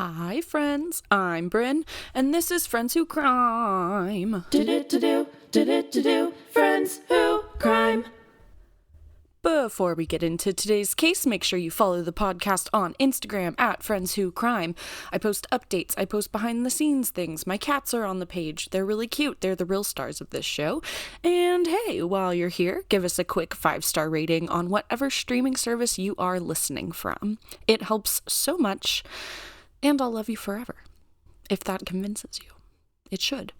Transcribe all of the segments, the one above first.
Hi friends, I'm Bryn, and this is Friends Who Crime. Friends Who Crime. Before we get into today's case, make sure you follow the podcast on Instagram at Friends Who Crime. I post updates, I post behind the scenes things. My cats are on the page. They're really cute. They're the real stars of this show. And hey, while you're here, give us a quick 5-star rating on whatever streaming service you are listening from. It helps so much, and I'll love you forever, if that convinces you. It should.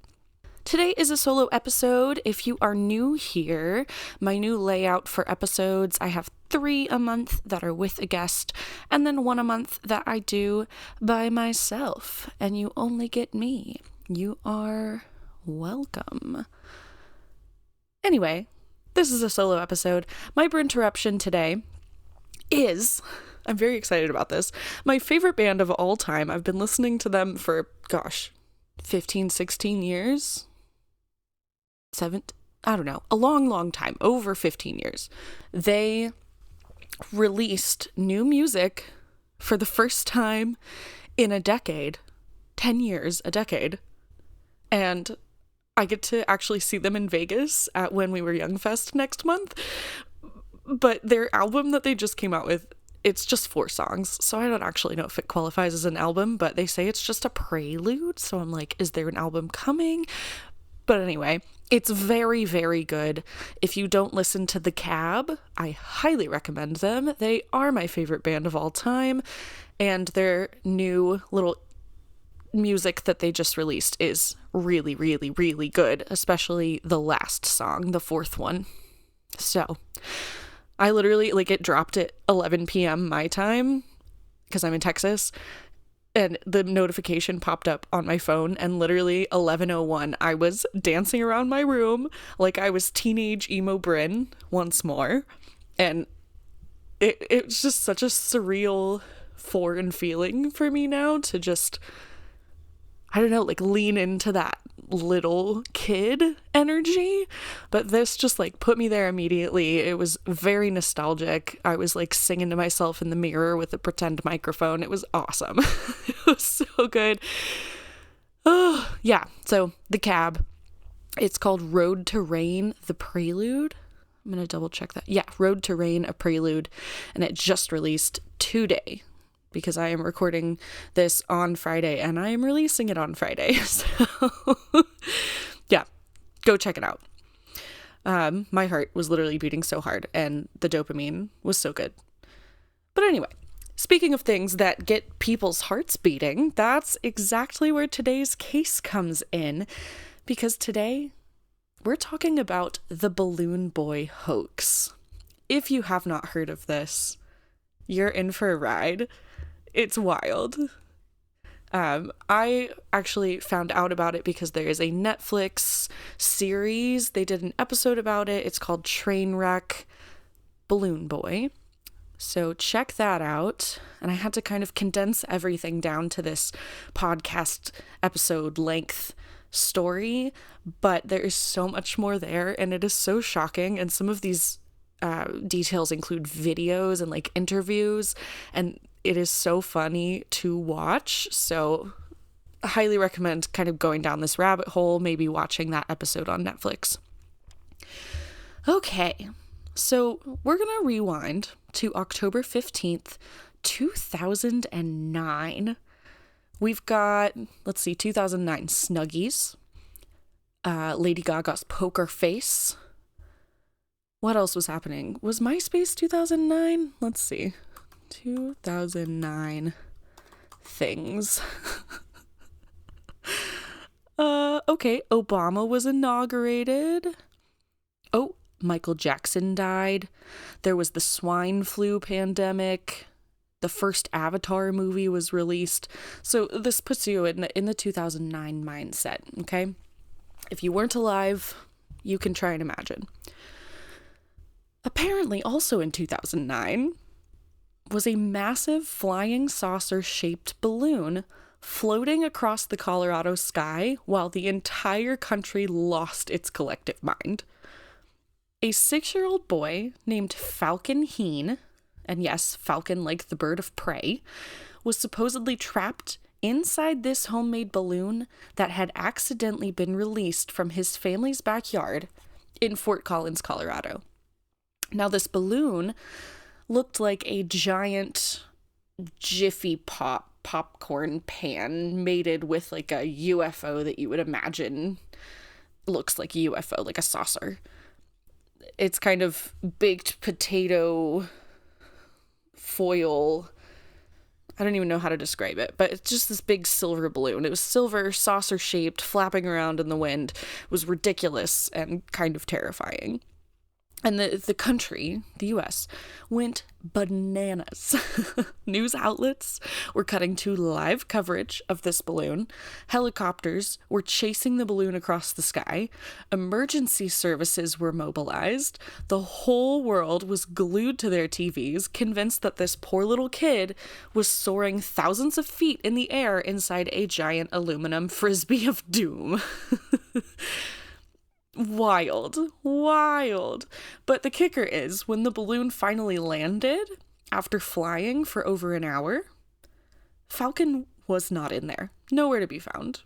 Today is a solo episode. If you are new here, my new layout for episodes, I have 3 a month that are with a guest, and then 1 a month that I do by myself, and you only get me. You are welcome. Anyway, this is a solo episode. My interruption today is, I'm very excited about this, my favorite band of all time. I've been listening to them for, 15, 16 years? A long time, over 15 years. They released new music for the first time in a decade, 10 years, a decade, and I get to actually see them in Vegas at When We Were Young Fest next month. But their album that they just came out with, it's just 4 songs, so I don't actually know if it qualifies as an album, but they say it's just a prelude, so I'm like, is there an album coming? But anyway, it's very, very good. If you don't listen to The Cab, I highly recommend them. They are my favorite band of all time, and their new little music that they just released is really, really, really good, especially the last song, the 4th one. So, I literally, it dropped at 11 p.m. my time, because I'm in Texas, and the notification popped up on my phone, and literally 11:01, I was dancing around my room like I was teenage emo Bryn once more, and it's just such a surreal, foreign feeling for me now to just, I don't know, lean into that little kid energy, but this just put me there immediately. It was very nostalgic. I was singing to myself in the mirror with a pretend microphone. It was awesome. It was so good. Oh yeah, so The Cab, it's called Road to Rain, the Prelude. I'm gonna double check that. Yeah, Road to Rain, a Prelude, and it just released today, because I am recording this on Friday and I am releasing it on Friday. So yeah, go check it out. My heart was literally beating so hard and the dopamine was so good. But anyway, speaking of things that get people's hearts beating, that's exactly where today's case comes in, because today we're talking about the Balloon Boy Hoax. If you have not heard of this, you're in for a ride. It's wild. I actually found out about it because there is a Netflix series. They did an episode about it. It's called Trainwreck Balloon Boy. So check that out. And I had to kind of condense everything down to this podcast episode length story, but there is so much more there, and it is so shocking. And some of these details include videos and interviews, and it is so funny to watch. So I highly recommend kind of going down this rabbit hole, maybe watching that episode on Netflix. Okay, so we're gonna rewind to October 15th, 2009. We've got, 2009 Snuggies, Lady Gaga's Poker Face. What else was happening? Was MySpace 2009? Let's see. 2009 things. Okay, Obama was inaugurated. Oh, Michael Jackson died. There was the swine flu pandemic. The first Avatar movie was released. So this puts you in the 2009 mindset, okay? If you weren't alive, you can try and imagine. Apparently, also in 2009, was a massive flying saucer-shaped balloon floating across the Colorado sky while the entire country lost its collective mind. A 6-year-old boy named Falcon Heen, and yes, falcon like the bird of prey, was supposedly trapped inside this homemade balloon that had accidentally been released from his family's backyard in Fort Collins, Colorado. Now, this balloon looked like a giant Jiffy Pop popcorn pan mated with like a UFO that you would imagine looks like a UFO, like a saucer. It's kind of baked potato foil. I don't even know how to describe it, but it's just this big silver balloon. It was silver, saucer shaped, flapping around in the wind. It was ridiculous and kind of terrifying. And the country, the US, went bananas. News outlets were cutting to live coverage of this balloon. Helicopters were chasing the balloon across the sky. Emergency services were mobilized. The whole world was glued to their TVs, convinced that this poor little kid was soaring thousands of feet in the air inside a giant aluminum frisbee of doom. Wild. But the kicker is, when the balloon finally landed, after flying for over an hour, Falcon was not in there. Nowhere to be found.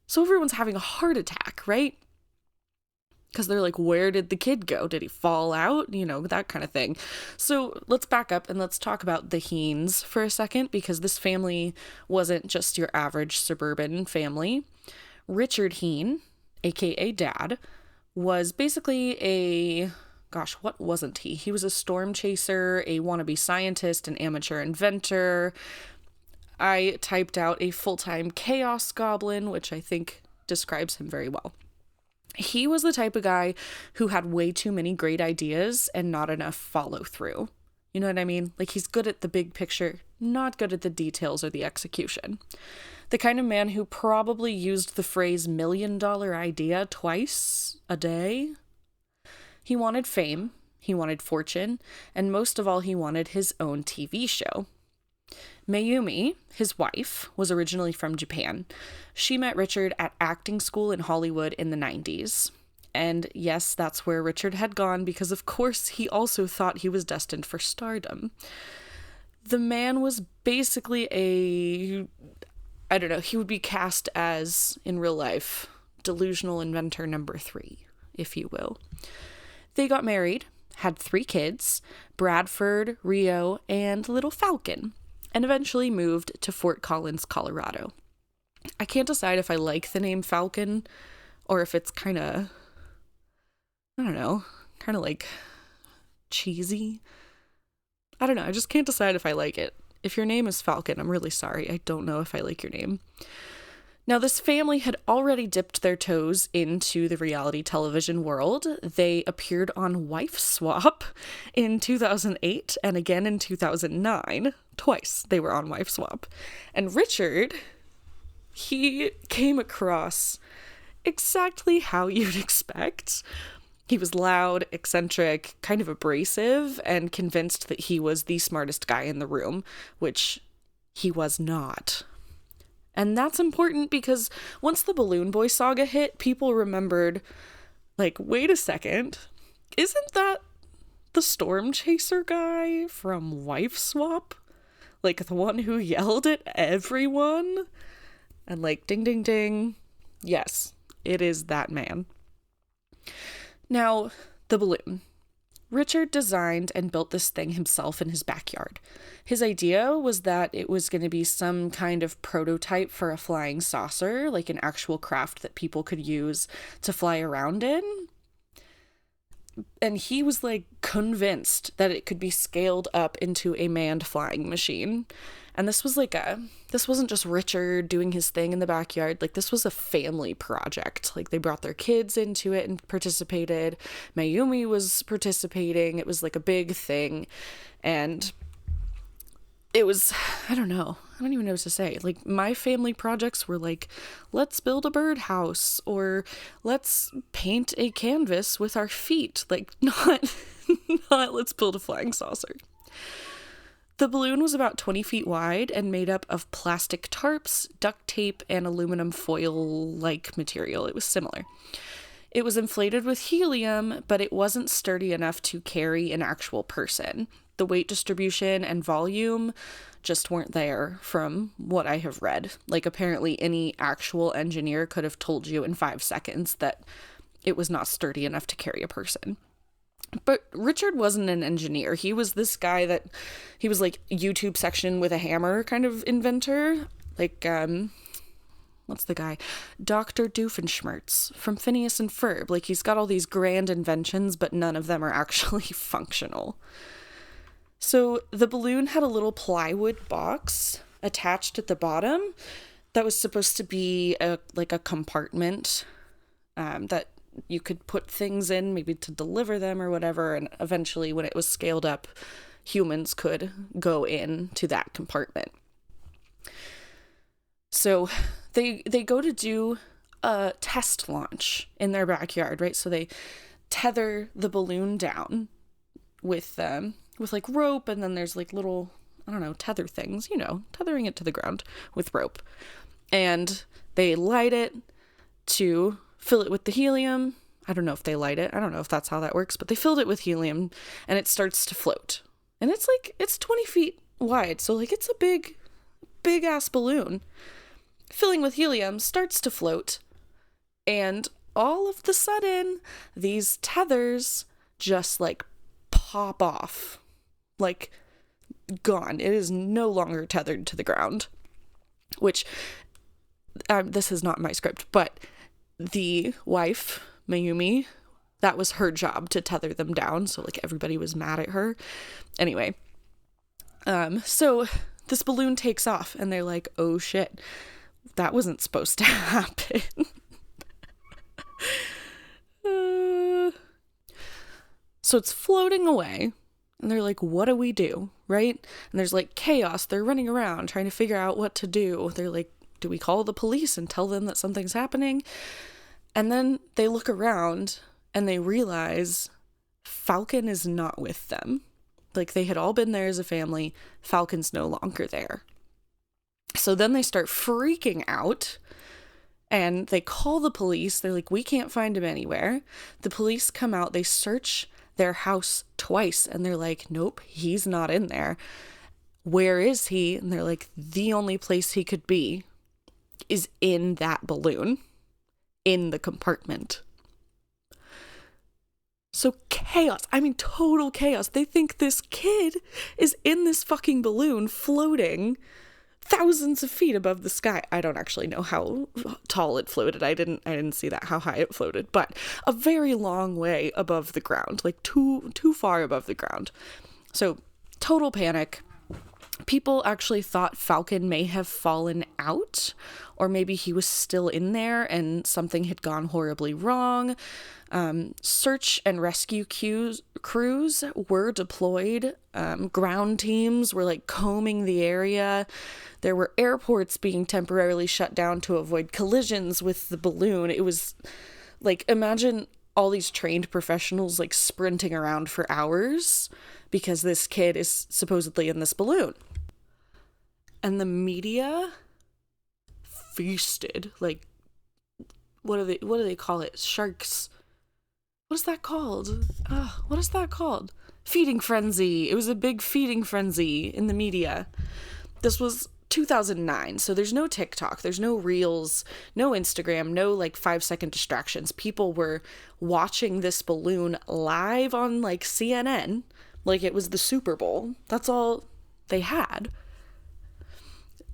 So everyone's having a heart attack, right? Because they're like, where did the kid go? Did he fall out? You know, that kind of thing. So let's back up and let's talk about the Heens for a second, because this family wasn't just your average suburban family. Richard Heen, aka Dad, was basically what wasn't he? He was a storm chaser, a wannabe scientist, an amateur inventor. I typed out a full-time chaos goblin, which I think describes him very well. He was the type of guy who had way too many great ideas and not enough follow through. You know what I mean? Like, he's good at the big picture, not good at the details or the execution. The kind of man who probably used the phrase $1 million idea twice a day. He wanted fame, he wanted fortune, and most of all, he wanted his own TV show. Mayumi, his wife, was originally from Japan. She met Richard at acting school in Hollywood in the 90s. And yes, that's where Richard had gone, because of course he also thought he was destined for stardom. The man was basically he would be cast as, in real life, delusional inventor number 3, if you will. They got married, had 3 kids, Bradford, Rio, and little Falcon, and eventually moved to Fort Collins, Colorado. I can't decide if I like the name Falcon, or if it's kind of, I don't know, kind of like cheesy. I don't know, I just can't decide if I like it. If your name is Falcon, I'm really sorry. I don't know if I like your name. Now, this family had already dipped their toes into the reality television world. They appeared on Wife Swap in 2008 and again in 2009. Twice they were on Wife Swap. And Richard, he came across exactly how you'd expect. He was loud, eccentric, kind of abrasive, and convinced that he was the smartest guy in the room, which he was not. And that's important because once the Balloon Boy saga hit, people remembered, like, wait a second, isn't that the storm chaser guy from Wife Swap? Like, the one who yelled at everyone? And like, ding, ding, ding. Yes, it is that man. Now, the balloon. Richard designed and built this thing himself in his backyard. His idea was that it was going to be some kind of prototype for a flying saucer, like an actual craft that people could use to fly around in. And he was like convinced that it could be scaled up into a manned flying machine. And this wasn't just Richard doing his thing in the backyard. Like, this was a family project. Like, they brought their kids into it and participated. Mayumi was participating. It was like a big thing. And it was, I don't even know what to say. Like, my family projects were like, let's build a birdhouse, or let's paint a canvas with our feet. Like, not let's build a flying saucer. The balloon was about 20 feet wide and made up of plastic tarps, duct tape, and aluminum foil-like material. It was similar. It was inflated with helium, but it wasn't sturdy enough to carry an actual person. the weight distribution and volume just weren't there from what I have read. Like, apparently any actual engineer could have told you in 5 seconds that it was not sturdy enough to carry a person. But Richard wasn't an engineer. He was this guy that, he was like YouTube section with a hammer kind of inventor. Like, what's the guy? Dr. Doofenshmirtz from Phineas and Ferb. Like, he's got all these grand inventions, but none of them are actually functional. So the balloon had a little plywood box attached at the bottom that was supposed to be a compartment that you could put things in, maybe to deliver them or whatever. And eventually, when it was scaled up, humans could go into that compartment. So they go to do a test launch in their backyard, right? So they tether the balloon down with like rope, and then there's like little, I don't know, tether things, tethering it to the ground with rope. And they light it to fill it with the helium. I don't know if they light it. I don't know if that's how that works, but they filled it with helium and it starts to float. And it's 20 feet wide. So like, it's a big ass balloon filling with helium, starts to float. And all of the sudden, these tethers just like pop off, like gone. It is no longer tethered to the ground, which this is not my script, but the wife, Mayumi, that was her job to tether them down. So like everybody was mad at her. Anyway, so this balloon takes off and they're like, oh shit, that wasn't supposed to happen. So it's floating away and they're like, what do we do? Right? And there's like chaos. They're running around trying to figure out what to do. They're like, do we call the police and tell them that something's happening? And then they look around and they realize Falcon is not with them. Like, they had all been there as a family. Falcon's no longer there. So then they start freaking out and they call the police. They're like, we can't find him anywhere. The police come out. They search their house twice and they're like, nope, he's not in there. Where is he? And they're like, the only place he could be is in that balloon, in the compartment. So chaos. I mean, total chaos. They think this kid is in this fucking balloon floating thousands of feet above the sky. I don't actually know how tall it floated. I didn't see that, how high it floated, but a very long way above the ground, like too far above the ground. So total panic. People actually thought Falcon may have fallen out, or maybe he was still in there and something had gone horribly wrong. Search and rescue crews were deployed. Ground teams were like combing the area. There were airports being temporarily shut down to avoid collisions with the balloon. It was like, imagine all these trained professionals like sprinting around for hours because this kid is supposedly in this balloon. And the media feasted, like, what do they call it? Sharks. What is that called? What is that called? Feeding frenzy. It was a big feeding frenzy in the media. This was 2009, so there's no TikTok, there's no Reels, no Instagram, no like 5-second distractions. People were watching this balloon live on like CNN, like it was the Super Bowl. That's all they had.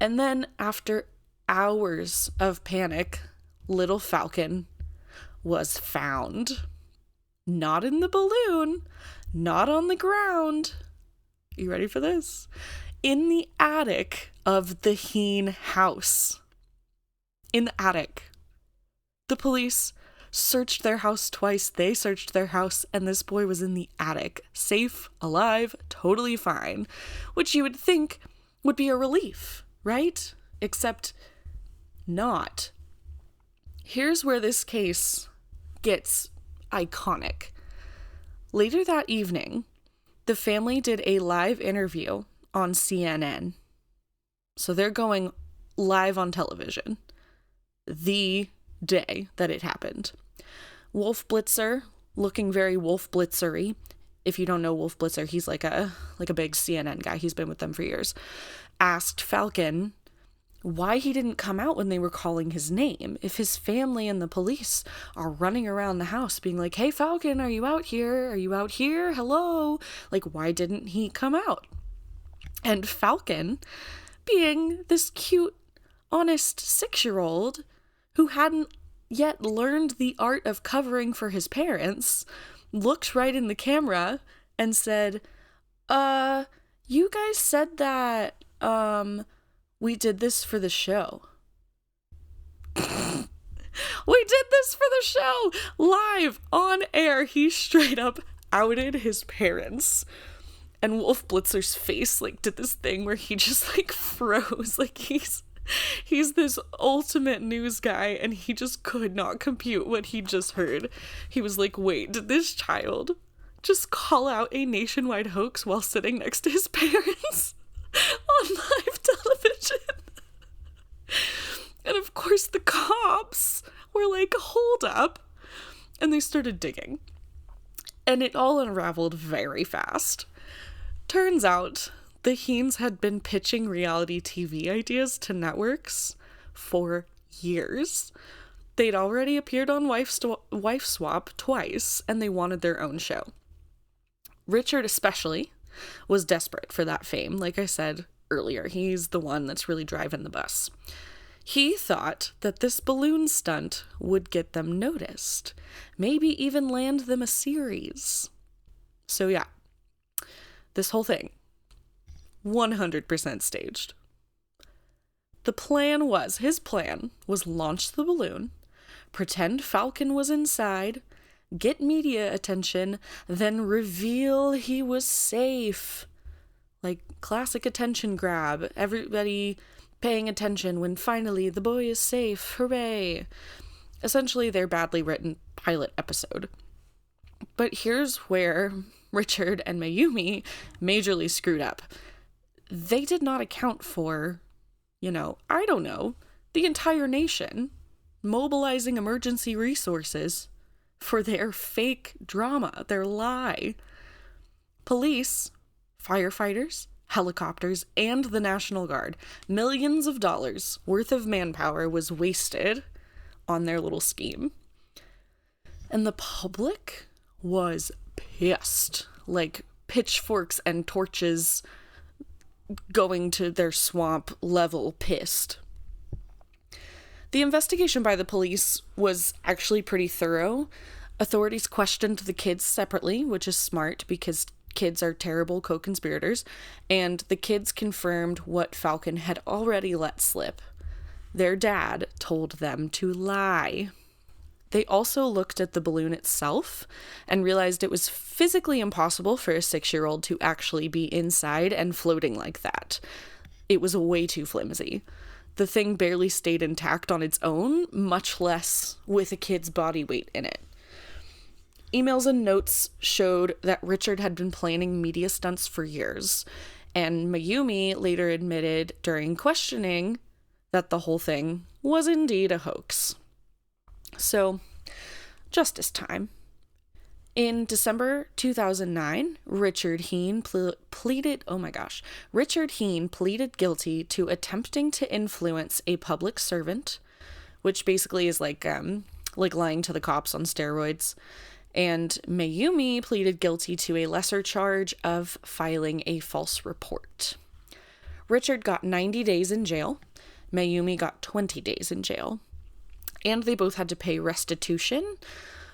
And then after hours of panic, little Falcon was found. Not in the balloon, not on the ground. You ready for this? In the attic of the Heen house. In the attic. The police searched their house twice. They searched their house, and this boy was in the attic. Safe, alive, totally fine. Which you would think would be a relief, right? Except not. Here's where this case gets iconic. Later that evening, the family did a live interview on CNN. So they're going live on television the day that it happened. Wolf Blitzer, looking very Wolf Blitzery, if you don't know Wolf Blitzer, he's like a big CNN guy. He's been with them for years. Asked Falcon why he didn't come out when they were calling his name. If his family and the police are running around the house being like, hey, Falcon, are you out here? Are you out here? Hello? Like, why didn't he come out? And Falcon, being this cute, honest 6-year-old who hadn't yet learned the art of covering for his parents, looked right in the camera and said, you guys said that, we did this for the show. We did this for the show! Live, on air, he straight up outed his parents. And Wolf Blitzer's face, like, did this thing where he just, like, froze. Like, he's this ultimate news guy, and he just could not compute what he just heard. He was like, wait, did this child just call out a nationwide hoax while sitting next to his parents on live television? And of course the cops were like, hold up. And they started digging. And it all unraveled very fast. Turns out the Heens had been pitching reality TV ideas to networks for years. They'd already appeared on Wife Swap twice, and they wanted their own show. Richard especially was desperate for that fame. Like I said earlier, he's the one that's really driving the bus. He thought that this balloon stunt would get them noticed, maybe even land them a series. So yeah, this whole thing, 100% staged. His plan was launch the balloon, pretend Falcon was inside, get media attention, then reveal he was safe. Like classic attention grab, everybody paying attention when finally the boy is safe, hooray. Essentially their badly written pilot episode. But here's where Richard and Mayumi majorly screwed up. They did not account for, the entire nation mobilizing emergency resources for their fake drama, their lie. Police, firefighters, helicopters, and the National Guard, millions of dollars worth of manpower was wasted on their little scheme. And the public was pissed, like pitchforks and torches going to their swamp level pissed. The investigation by the police was actually pretty thorough. Authorities questioned the kids separately, which is smart because kids are terrible co-conspirators, and the kids confirmed what Falcon had already let slip. Their dad told them to lie. They also looked at the balloon itself and realized it was physically impossible for a 6-year-old to actually be inside and floating like that. It was way too flimsy. The thing barely stayed intact on its own, much less with a kid's body weight in it. Emails and notes showed that Richard had been planning media stunts for years, and Mayumi later admitted during questioning that the whole thing was indeed a hoax. So, justice time. In December 2009, Richard Heen pleaded guilty to attempting to influence a public servant, which basically is like lying to the cops on steroids. And Mayumi pleaded guilty to a lesser charge of filing a false report. Richard got 90 days in jail. Mayumi got 20 days in jail. And they both had to pay restitution,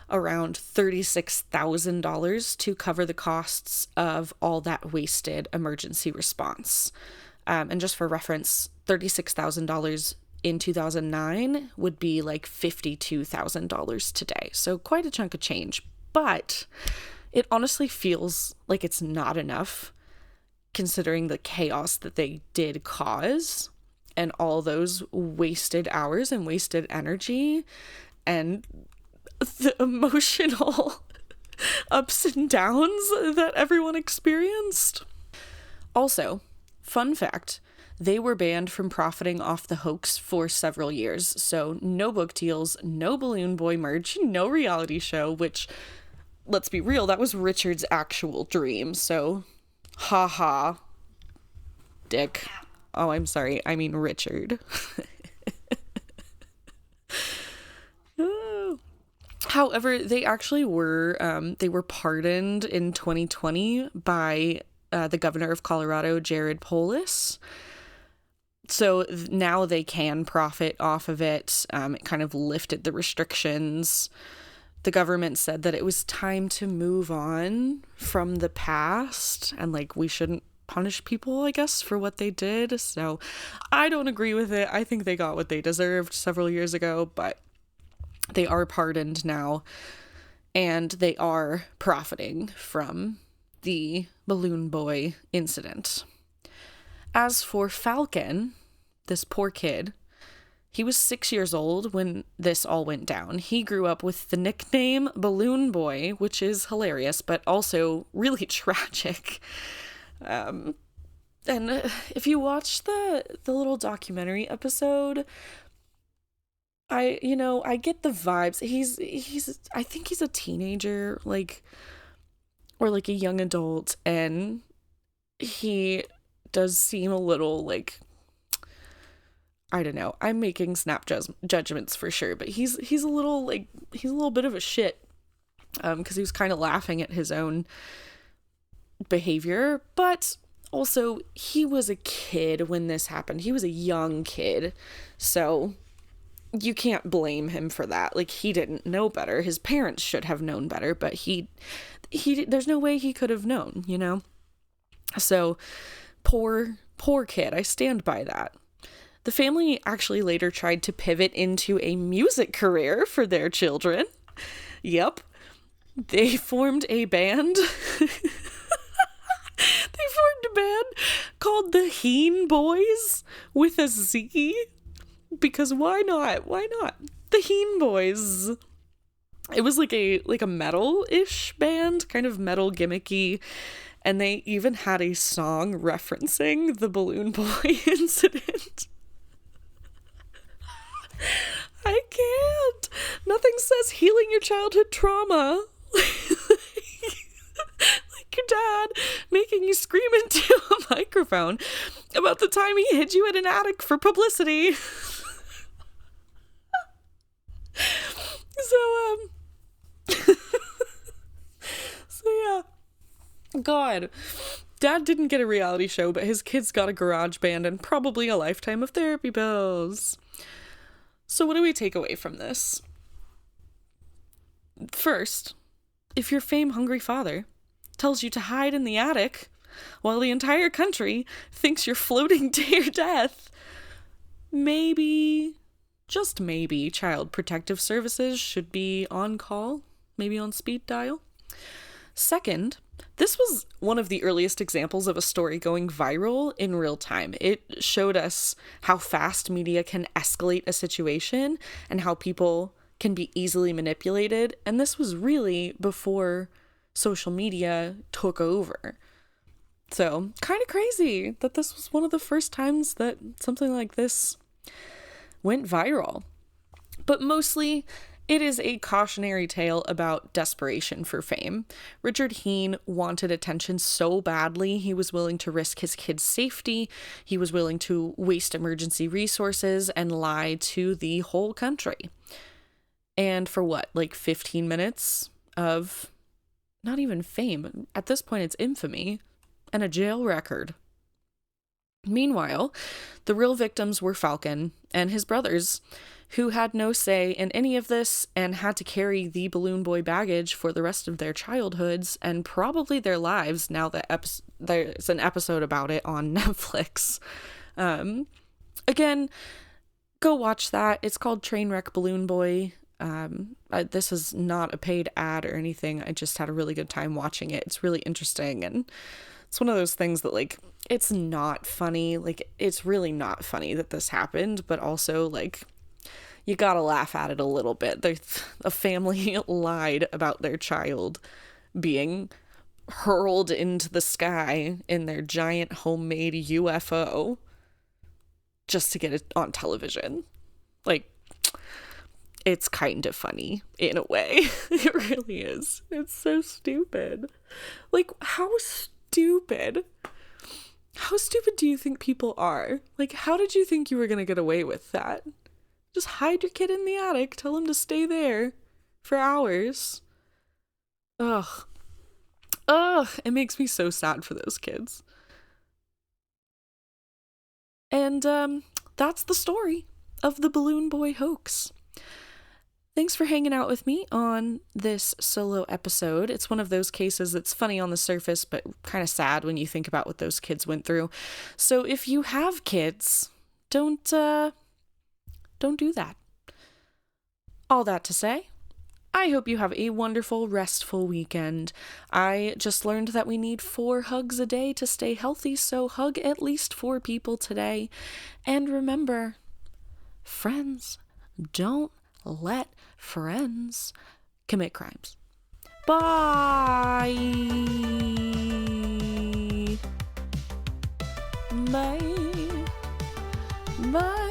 around $36,000, to cover the costs of all that wasted emergency response. And just for reference, $36,000 in 2009 would be like $52,000 today. So quite a chunk of change. But it honestly feels like it's not enough considering the chaos that they did cause and all those wasted hours and wasted energy and the emotional ups and downs that everyone experienced. Also, fun fact, they were banned from profiting off the hoax for several years. So no book deals, no Balloon Boy merch, no reality show, which let's be real, that was Richard's actual dream. So, haha, dick. Oh, I'm sorry. I mean Richard. However, they actually were pardoned in 2020 by the governor of Colorado, Jared Polis. So now they can profit off of it. It kind of lifted the restrictions. The government said that it was time to move on from the past, and like we shouldn't punish people, I guess, for what they did. So I don't agree with it. I think they got what they deserved several years ago, but they are pardoned now, and they are profiting from the Balloon Boy incident. As for Falcon, this poor kid, he was 6 years old when this all went down. He grew up with the nickname Balloon Boy, which is hilarious, but also really tragic. And if you watch the little documentary episode, I get the vibes. I think he's a teenager, or like a young adult, and he does seem a little like, I don't know. I'm making snap judgments for sure, but he's a little bit of a shit, because he was kind of laughing at his own behavior, but also he was a kid when this happened. He was a young kid, so you can't blame him for that. Like, he didn't know better. His parents should have known better, but he there's no way he could have known, you know? So, poor kid. I stand by that. The family actually later tried to pivot into a music career for their children. Yep. They formed a band. They formed a band called the Heen Boys with a Z. Because why not? Why not? The Heen Boys. It was like a metal-ish band, kind of metal gimmicky, and they even had a song referencing the Balloon Boy incident. I can't. Nothing says healing your childhood trauma like your dad making you scream into a microphone about the time he hid you in an attic for publicity. So yeah, God, Dad didn't get a reality show, but his kids got a garage band and probably a lifetime of therapy bills. So what do we take away from this? First, if your fame-hungry father tells you to hide in the attic while the entire country thinks you're floating to your death, maybe, just maybe, Child Protective Services should be on call, maybe on speed dial. Second, this was one of the earliest examples of a story going viral in real time. It showed us how fast media can escalate a situation and how people can be easily manipulated. And this was really before social media took over. So, kind of crazy that this was one of the first times that something like this went viral. But mostly, it is a cautionary tale about desperation for fame. Richard Heen wanted attention so badly, he was willing to risk his kids' safety. He was willing to waste emergency resources and lie to the whole country. And for what, like 15 minutes of not even fame? At this point, it's infamy and a jail record. Meanwhile, the real victims were Falcon and his brothers, who had no say in any of this and had to carry the Balloon Boy baggage for the rest of their childhoods and probably their lives, now that there's an episode about it on Netflix. Again, go watch that. It's called Trainwreck Balloon Boy. This is not a paid ad or anything. I just had a really good time watching it. It's really interesting, and it's one of those things that, like, it's not funny. Like, it's really not funny that this happened, but also, like, you gotta laugh at it a little bit. A family lied about their child being hurled into the sky in their giant homemade UFO just to get it on television. Like, it's kind of funny in a way. It really is. It's so stupid. Like, how stupid? How stupid do you think people are? Like, how did you think you were gonna get away with that? Just hide your kid in the attic, tell him to stay there for hours. Ugh. Ugh, it makes me so sad for those kids. And that's the story of the Balloon Boy hoax. Thanks for hanging out with me on this solo episode. It's one of those cases that's funny on the surface, but kind of sad when you think about what those kids went through. So if you have kids, don't do that. All that to say, I hope you have a wonderful, restful weekend. I just learned that we need 4 hugs a day to stay healthy, so hug at least 4 people today. And remember, friends don't let friends commit crimes. Bye! Bye. Bye.